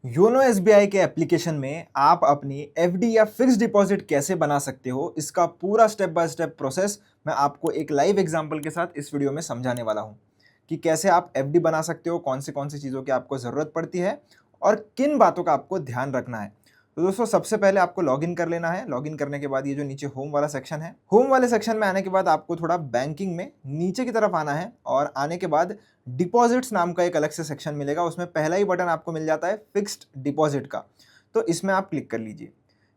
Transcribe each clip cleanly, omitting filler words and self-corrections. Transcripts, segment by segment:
YONO SBI के application में आप अपनी एफडी या फिक्स्ड डिपॉजिट कैसे बना सकते हो, इसका पूरा स्टेप बाय स्टेप प्रोसेस मैं आपको एक लाइव एग्जांपल के साथ इस वीडियो में समझाने वाला हूं कि कैसे आप एफडी बना सकते हो, कौन सी चीज़ों की आपको ज़रूरत पड़ती है और किन बातों का आपको ध्यान रखना है। तो दोस्तों, सबसे पहले आपको लॉगिन कर लेना है। लॉगिन करने के बाद ये जो नीचे होम वाला सेक्शन है, होम वाले सेक्शन में आने के बाद आपको थोड़ा बैंकिंग में नीचे की तरफ आना है और आने के बाद डिपॉजिट्स नाम का एक अलग से सेक्शन मिलेगा। उसमें पहला ही बटन आपको मिल जाता है फिक्स्ड डिपॉजिट का, तो इसमें आप क्लिक कर लीजिए।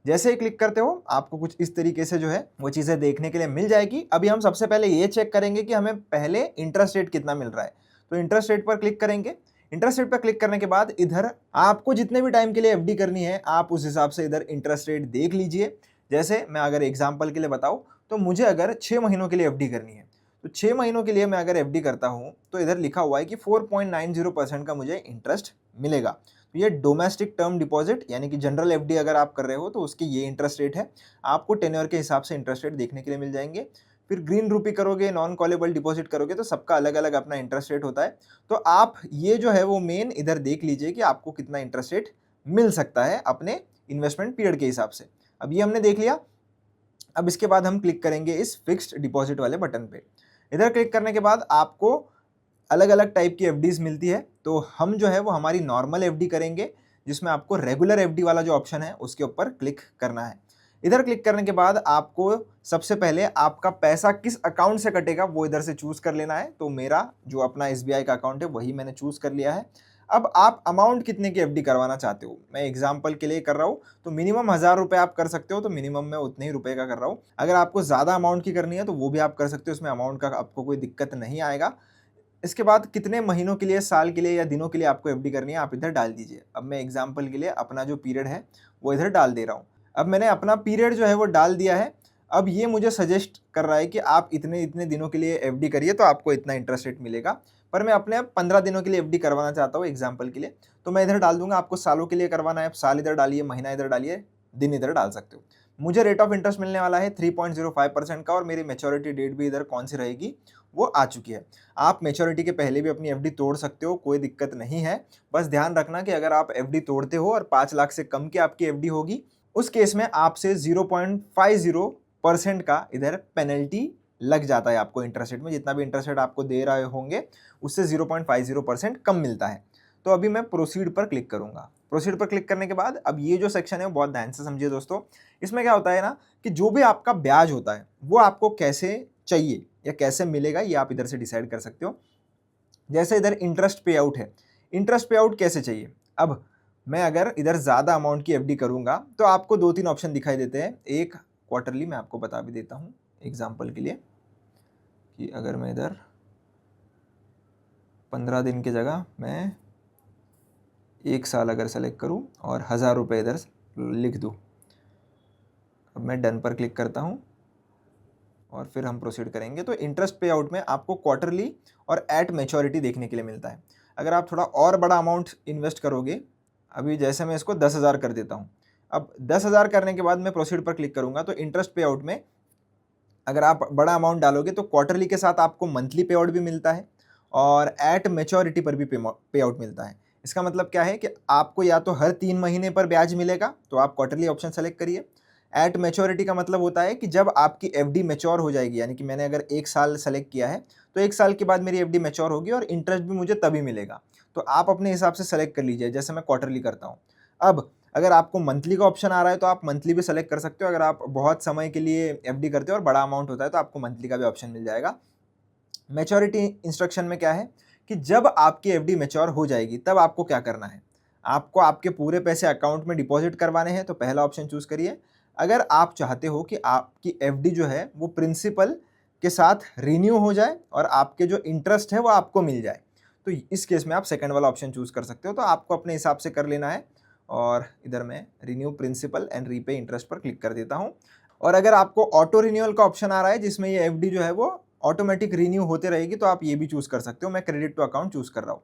जैसे ही क्लिक करते हो आपको कुछ इस तरीके से जो है वो चीज़ें देखने के लिए मिल जाएगी। अभी हम सबसे पहले ये चेक करेंगे कि हमें पहले इंटरेस्ट रेट कितना मिल रहा है, तो इंटरेस्ट रेट पर क्लिक करेंगे। इंटरेस्ट रेट पर क्लिक करने के बाद इधर आपको जितने भी टाइम के लिए एफडी करनी है आप उस हिसाब से इधर इंटरेस्ट रेट देख लीजिए। जैसे मैं अगर एग्जांपल के लिए बताऊं तो मुझे अगर 6 महीनों के लिए एफडी करनी है, तो 6 महीनों के लिए मैं अगर एफडी करता हूं तो इधर लिखा हुआ है कि 4.90% का मुझे इंटरेस्ट मिलेगा। तो ये डोमेस्टिक टर्म डिपॉजिट यानी कि जनरल एफडी अगर आप कर रहे हो तो उसकी ये इंटरेस्ट रेट है। आपको टेन्योर के हिसाब से इंटरेस्ट रेट देखने के लिए मिल जाएंगे। फिर ग्रीन रूपी करोगे, नॉन कॉलेबल डिपॉजिट करोगे तो सबका अलग अलग अपना इंटरेस्ट रेट होता है। तो आप ये जो है वो मेन इधर देख लीजिए कि आपको कितना इंटरेस्ट रेट मिल सकता है अपने इन्वेस्टमेंट पीरियड के हिसाब से। अब ये हमने देख लिया। अब इसके बाद हम क्लिक करेंगे इस फिक्स्ड डिपॉजिट वाले बटन पे। इधर क्लिक करने के बाद आपको अलग अलग टाइप की एफडीज मिलती है, तो हम जो है वो हमारी नॉर्मल एफडी करेंगे, जिसमें आपको रेगुलर एफडी वाला जो ऑप्शन है उसके ऊपर क्लिक करना है। इधर क्लिक करने के बाद आपको सबसे पहले आपका पैसा किस अकाउंट से कटेगा वो इधर से चूज कर लेना है। तो मेरा जो अपना एसबीआई का अकाउंट है वही मैंने चूज कर लिया है। अब आप अमाउंट कितने की एफडी करवाना चाहते हो, मैं एग्जांपल के लिए कर रहा हूँ, तो मिनिमम 1000 रुपये आप कर सकते हो, तो मिनिमम मैं उतने ही रुपए का कर रहा हूँ। अगर आपको ज़्यादा अमाउंट की करनी है तो वो भी आप कर सकते हो, उसमें अमाउंट का आपको कोई दिक्कत नहीं आएगा। इसके बाद कितने महीनों के लिए, साल के लिए या दिनों के लिए आपको एफडी करनी है आप इधर डाल दीजिए। अब मैं एग्जांपल के लिए अपना जो पीरियड है वो इधर डाल दे रहा हूँ। अब मैंने अपना पीरियड जो है वो डाल दिया है। अब ये मुझे सजेस्ट कर रहा है कि आप इतने इतने दिनों के लिए एफडी करिए तो आपको इतना इंटरेस्ट रेट मिलेगा। पर मैं अपने 15 दिनों के लिए एफडी करवाना चाहता हूँ एग्जाम्पल के लिए, तो मैं इधर डाल दूंगा। आपको सालों के लिए करवाना है, साल इधर डालिए, महीना इधर डालिए, दिन इधर डाल सकते हो। मुझे रेट ऑफ इंटरेस्ट मिलने वाला है 3.05% का और मेरी मेच्योरिटी डेट भी इधर कौन सी रहेगी वो आ चुकी है। आप मेच्योरिटी के पहले भी अपनी एफडी तोड़ सकते हो, कोई दिक्कत नहीं है। बस ध्यान रखना कि अगर आप एफडी तोड़ते हो और 5 लाख से कम की आपकी एफडी होगी, उस केस में आपसे 0.50% का इधर पेनल्टी लग जाता है। आपको इंटरेस्ट रेट में जितना भी इंटरेस्ट रेट आपको दे रहे होंगे उससे 0.50% कम मिलता है। तो अभी मैं प्रोसीड पर क्लिक करूंगा। प्रोसीड पर क्लिक करने के बाद अब ये जो सेक्शन है वो बहुत ध्यान से समझिए दोस्तों। इसमें क्या होता है ना कि जो भी आपका ब्याज होता है वो आपको कैसे चाहिए या कैसे मिलेगा ये आप इधर से डिसाइड कर सकते हो। जैसे इधर इंटरेस्ट पे आउट है, इंटरेस्ट पे आउट कैसे चाहिए। अब मैं अगर इधर ज़्यादा अमाउंट की एफडी करूंगा तो आपको 2-3 ऑप्शन दिखाई देते हैं। एक क्वार्टरली, मैं आपको बता भी देता हूँ एग्जाम्पल के लिए कि अगर मैं इधर 15 दिन की जगह मैं 1 साल अगर सेलेक्ट करूं और 1000 रुपये इधर लिख दूं। अब मैं डन पर क्लिक करता हूं और फिर हम प्रोसीड करेंगे। तो इंटरेस्ट पे आउट में आपको क्वार्टरली और एट मैच्योरिटी देखने के लिए मिलता है। अगर आप थोड़ा और बड़ा अमाउंट इन्वेस्ट करोगे, अभी जैसे मैं इसको 10,000 कर देता हूँ। अब 10,000 करने के बाद मैं प्रोसीड पर क्लिक करूँगा तो इंटरेस्ट पे आउट में अगर आप बड़ा अमाउंट डालोगे तो क्वार्टरली के साथ आपको मंथली पे आउट भी मिलता है और एट मैच्योरिटी पर भी पे आउट मिलता है। इसका मतलब क्या है कि आपको या तो हर 3 महीने पर ब्याज मिलेगा तो आप क्वार्टरली ऑप्शन सेलेक्ट करिए। एट मैच्योरिटी का मतलब होता है कि जब आपकी एफडी मैच्योर हो जाएगी, यानी कि मैंने अगर 1 साल सेलेक्ट किया है तो 1 साल के बाद मेरी एफडी मैच्योर होगी और इंटरेस्ट भी मुझे तभी मिलेगा। तो आप अपने हिसाब से सेलेक्ट कर लीजिए, जैसे मैं क्वार्टरली करता हूँ। अब अगर आपको मंथली का ऑप्शन आ रहा है तो आप मंथली भी सेलेक्ट कर सकते हो। अगर आप बहुत समय के लिए एफडी करते हो और बड़ा अमाउंट होता है तो आपको मंथली का भी ऑप्शन मिल जाएगा। मैच्योरिटी इंस्ट्रक्शन में क्या है कि जब आपकी एफडी मैच्योर हो जाएगी तब आपको क्या करना है, आपको आपके पूरे पैसे अकाउंट में डिपॉजिट करवाने हैं, तो पहला ऑप्शन चूज करिए। अगर आप चाहते हो कि आपकी एफडी जो है वो प्रिंसिपल के साथ रिन्यू हो जाए और आपके जो इंटरेस्ट है वो आपको मिल जाए, तो इस केस में आप सेकंड वाला ऑप्शन चूज कर सकते हो। तो आपको अपने हिसाब से कर लेना है और इधर मैं renew principal and repay interest पर क्लिक कर देता हूँ। और अगर आपको ऑटो रिन्यूअल का ऑप्शन आ रहा है जिसमें ये एफडी जो है वो ऑटोमेटिक रिन्यू होते रहेगी तो आप ये भी चूज कर सकते हो। मैं क्रेडिट टू अकाउंट चूज कर रहा हूँ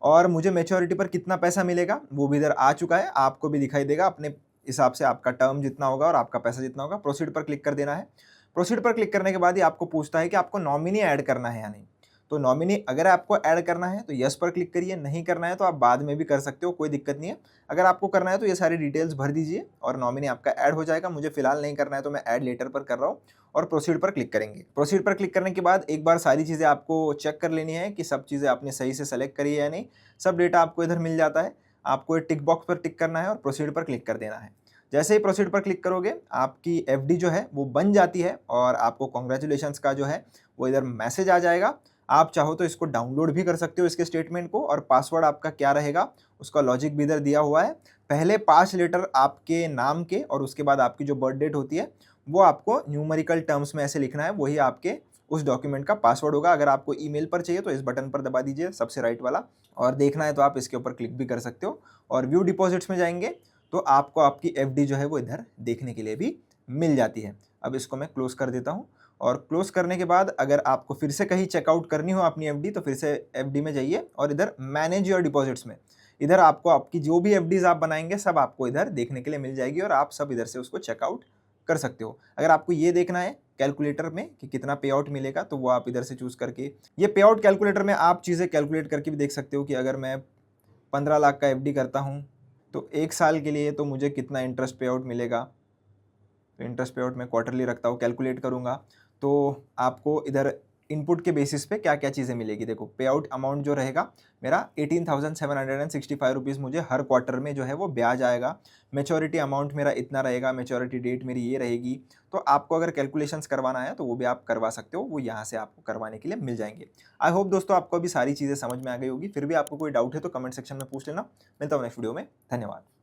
और मुझे मैच्योरिटी पर कितना पैसा मिलेगा वो भी इधर आ चुका है, आपको भी दिखाई देगा अपने हिसाब से आपका टर्म जितना होगा और आपका पैसा जितना होगा। प्रोसीड पर क्लिक कर देना है। प्रोसीड पर क्लिक करने के बाद ही आपको पूछता है कि आपको नॉमिनी ऐड करना है या नहीं। तो नॉमिनी अगर आपको ऐड करना है तो यस पर क्लिक करिए, नहीं करना है तो आप बाद में भी कर सकते हो, कोई दिक्कत नहीं है। अगर आपको करना है तो ये सारी डिटेल्स भर दीजिए और नॉमिनी आपका ऐड हो जाएगा। मुझे फिलहाल नहीं करना है तो मैं ऐड लेटर पर कर रहा हूँ और प्रोसीड पर क्लिक करेंगे। प्रोसीड पर क्लिक करने के बाद एक बार सारी चीज़ें आपको चेक कर लेनी है कि सब चीज़ें आपने सही से सेलेक्ट करी है या नहीं। सब डेटा आपको इधर मिल जाता है। आपको एक टिक बॉक्स पर टिक करना है और प्रोसीड पर क्लिक कर देना है। जैसे ही प्रोसीड पर क्लिक करोगे आपकी एफडी जो है वो बन जाती है और आपको कांग्रेचुलेशंस का जो है वो इधर मैसेज आ जाएगा। आप चाहो तो इसको डाउनलोड भी कर सकते हो इसके स्टेटमेंट को, और पासवर्ड आपका क्या रहेगा उसका लॉजिक भी इधर दिया हुआ है। पहले 5 लेटर आपके नाम के और उसके बाद आपकी जो बर्थ डेट होती है वो आपको न्यूमेरिकल टर्म्स में ऐसे लिखना है, वही आपके उस डॉक्यूमेंट का पासवर्ड होगा। अगर आपको ईमेल पर चाहिए तो इस बटन पर दबा दीजिए सबसे राइट वाला, और देखना है तो आप इसके ऊपर क्लिक भी कर सकते हो। और व्यू डिपॉजिट्स में जाएंगे तो आपको आपकी एफडी जो है वो इधर देखने के लिए भी मिल जाती है। अब इसको मैं क्लोज कर देता हूँ, और क्लोज करने के बाद अगर आपको फिर से कहीं चेकआउट करनी हो अपनी एफडी तो फिर से एफडी में जाइए और इधर मैनेज योर डिपॉजिट्स में इधर आपको आपकी जो भी एफडीज आप बनाएंगे सब आपको इधर देखने के लिए मिल जाएगी और आप सब इधर से उसको चेकआउट कर सकते हो। अगर आपको ये देखना है कैलकुलेटर में कि कितना पे आउट मिलेगा तो वो आप इधर से चूज करके, ये पे आउट कैलकुलेटर में आप चीज़ें कैलकुलेट करके भी देख सकते हो कि अगर मैं 15 लाख का एफडी करता हूँ तो 1 साल के लिए तो मुझे कितना इंटरेस्ट पे आउट मिलेगा। तो इंटरेस्ट पे आउट मैं क्वार्टरली रखता हूँ, कैलकुलेट करूँगा तो आपको इधर इनपुट के बेसिस पे क्या क्या चीज़ें मिलेगी। देखो पे आउट अमाउंट जो रहेगा मेरा 18,765 रुपीज़ मुझे हर क्वार्टर में जो है वो ब्याज आएगा। मैच्योरिटी अमाउंट मेरा इतना रहेगा, मैच्योरिटी डेट मेरी ये रहेगी। तो आपको अगर कैलकुलेशंस करवाना है तो वो भी आप करवा सकते हो, वो यहाँ से आपको करवाने के लिए मिल जाएंगे। आई होप दोस्तों आपको अभी सारी चीज़ें समझ में आ गई होगी। फिर भी आपको कोई डाउट है तो कमेंट सेक्शन में पूछ लेना। मिलता हूँ नेक्स्ट वीडियो में। धन्यवाद।